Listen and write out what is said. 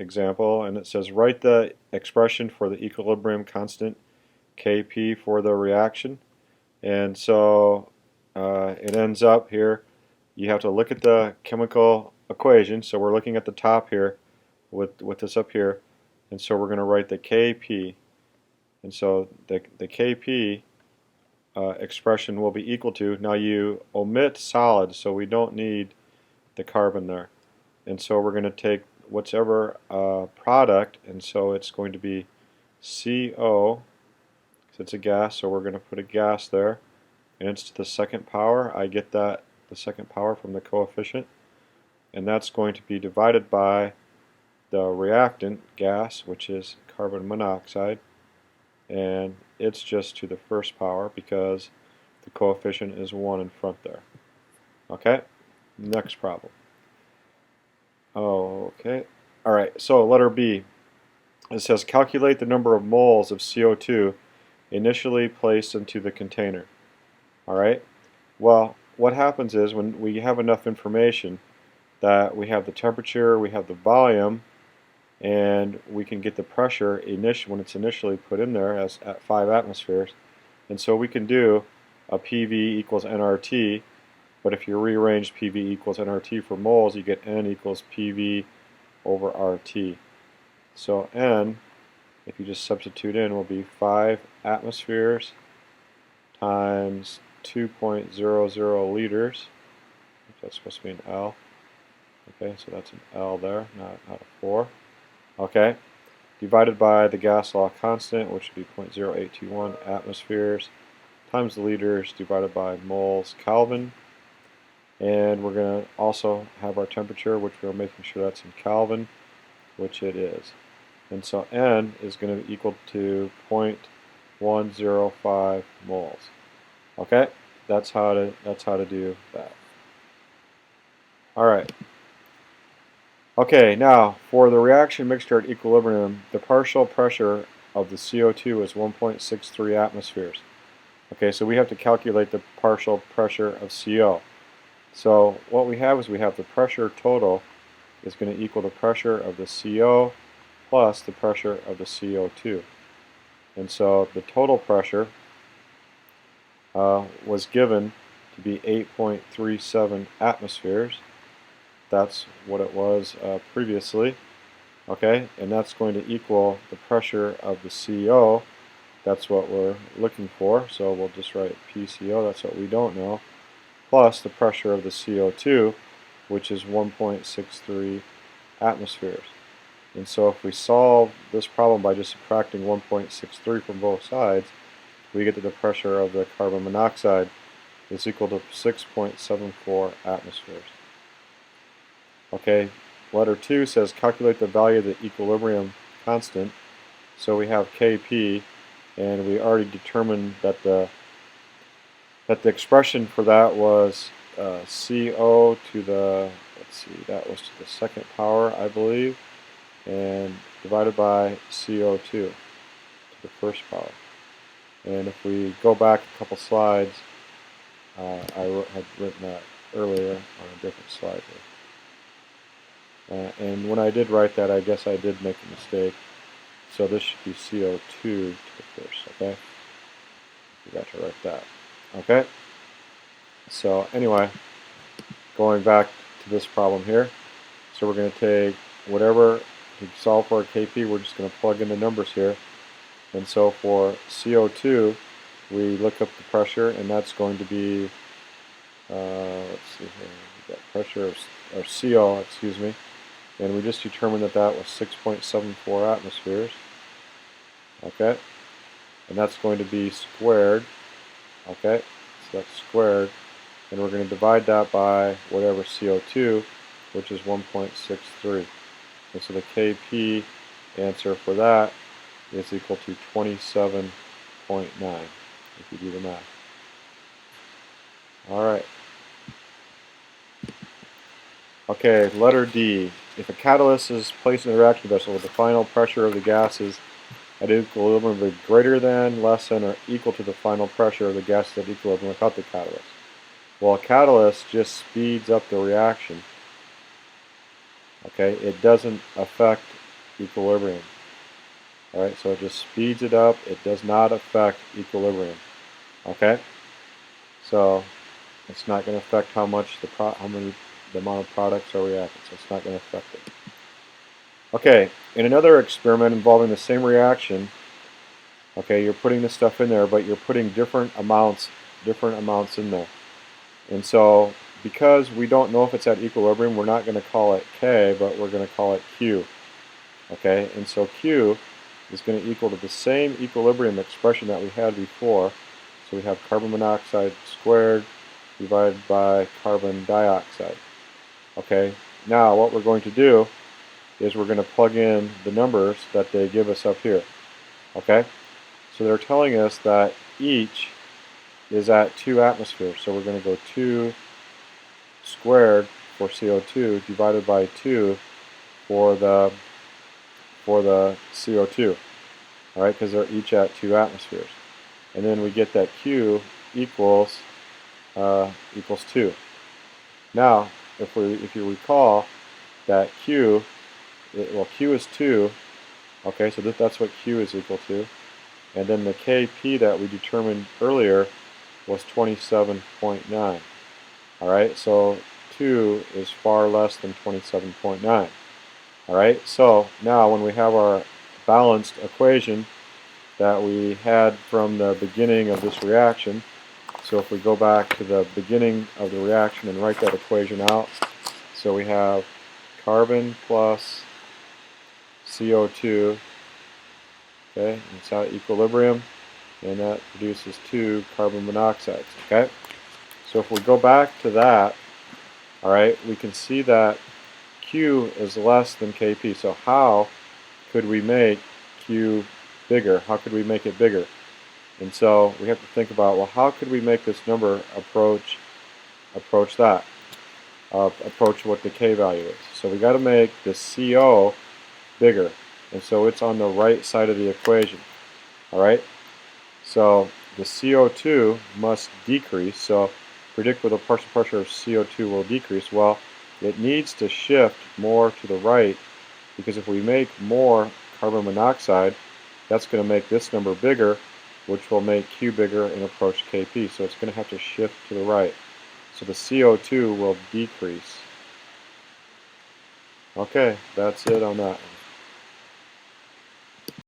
example, and it says write the expression for the equilibrium constant Kp for the reaction. And so it ends up here, you have to look at the chemical equation. So we're looking at the top here with this up here, and so we're going to write the Kp, and so the Kp expression will be equal to, now you omit solids, so we don't need the carbon there, and so we're going to take whichever product, and so it's going to be CO, because it's a gas, so we're going to put a gas there, and it's to the second power. I get that, the second power, from the coefficient, and that's going to be divided by the reactant gas, which is carbon monoxide, and it's just to the first power because the coefficient is 1 in front there. Okay, next problem. Okay, alright, so letter B. It says calculate the number of moles of CO2 initially placed into the container. Alright, well, what happens is when we have enough information that we have the temperature, we have the volume, and we can get the pressure when it's initially put in there as at 5 atmospheres. And so we can do a PV equals nRT, but if you rearrange PV equals nRT for moles, you get N equals PV over RT. So N, if you just substitute in, will be 5 atmospheres times 2.00 liters. That's supposed to be an L. Okay, so that's an L there, not a 4. Okay, divided by the gas law constant, which would be 0.0821 atmospheres, times the liters divided by moles Kelvin. And we're going to also have our temperature, which we're making sure that's in Kelvin, which it is. And so N is going to be equal to 0.105 moles. Okay, that's how to do that. All right. Okay, now for the reaction mixture at equilibrium, the partial pressure of the CO2 is 1.63 atmospheres. Okay, so we have to calculate the partial pressure of CO. So what we have is we have the pressure total is going to equal the pressure of the CO plus the pressure of the CO2. And so the total pressure was given to be 8.37 atmospheres. That's what it was previously. Okay, and that's going to equal the pressure of the CO. That's what we're looking for, so we'll just write PCO, that's what we don't know, plus the pressure of the CO2, which is 1.63 atmospheres. And so if we solve this problem by just subtracting 1.63 from both sides, we get that the pressure of the carbon monoxide is equal to 6.74 atmospheres. Okay, letter 2 says calculate the value of the equilibrium constant. So we have Kp, and we already determined that the expression for that was CO to the, let's see, that was to the second power, I believe, and divided by CO2 to the first power. And if we go back a couple slides, I had written that earlier on a different slide here. And when I did write that, I guess I did make a mistake. So this should be CO2 to the first, okay? Forgot to write that. Okay? So anyway, going back to this problem here. So we're going to take whatever, to solve for our Kp, we're just going to plug in the numbers here. And so for CO2, we look up the pressure, and that's going to be, let's see here, we've got pressure of, or CO, excuse me. And we just determined that that was 6.74 atmospheres. Okay, and that's going to be squared. Okay, so that's squared, and we're going to divide that by whatever CO2, which is 1.63. And so the Kp answer for that is equal to 27.9 if you do the math. All right. Okay, letter D. If a catalyst is placed in a reaction vessel, the final pressure of the gases at equilibrium will be greater than, less than, or equal to the final pressure of the gases at equilibrium without the catalyst. Well, a catalyst just speeds up the reaction. Okay, it doesn't affect equilibrium. Alright, so it just speeds it up. It does not affect equilibrium. Okay? So it's not going to affect how much the amount of products are reacting. So it's not going to affect it. Okay, in another experiment involving the same reaction, okay, you're putting this stuff in there, but you're putting different amounts in there. And so because we don't know if it's at equilibrium, we're not going to call it K, but we're going to call it Q. Okay, and so Q is going to equal to the same equilibrium expression that we had before. So we have carbon monoxide squared divided by carbon dioxide. Okay, now what we're going to do is we're going to plug in the numbers that they give us up here. Okay, so they're telling us that each is at 2 atmospheres. So we're going to go 2 squared for CO2 divided by 2 for the CO2. All right, because they're each at 2 atmospheres. And then we get that Q equals 2. Now, if you recall that Q is 2. Okay, so that's what Q is equal to. And then the Kp that we determined earlier was 27.9. All right, so 2 is far less than 27.9. All right, so now when we have our balanced equation that we had from the beginning of this reaction, so if we go back to the beginning of the reaction and write that equation out, so we have carbon plus CO2, okay, it's at equilibrium, and that produces 2 carbon monoxides, okay? So if we go back to that, all right, we can see that Q is less than Kp. So how could we make Q bigger? How could we make it bigger? And so we have to think about, well, how could we make this number approach that? Approach what the K value is. So we got to make the CO bigger. And so it's on the right side of the equation. All right? So the CO2 must decrease. So predict whether the partial pressure of CO2 will decrease. Well, it needs to shift more to the right, because if we make more carbon monoxide, that's going to make this number bigger, which will make Q bigger and approach Kp. So it's going to have to shift to the right. So the CO2 will decrease. Okay, that's it on that one.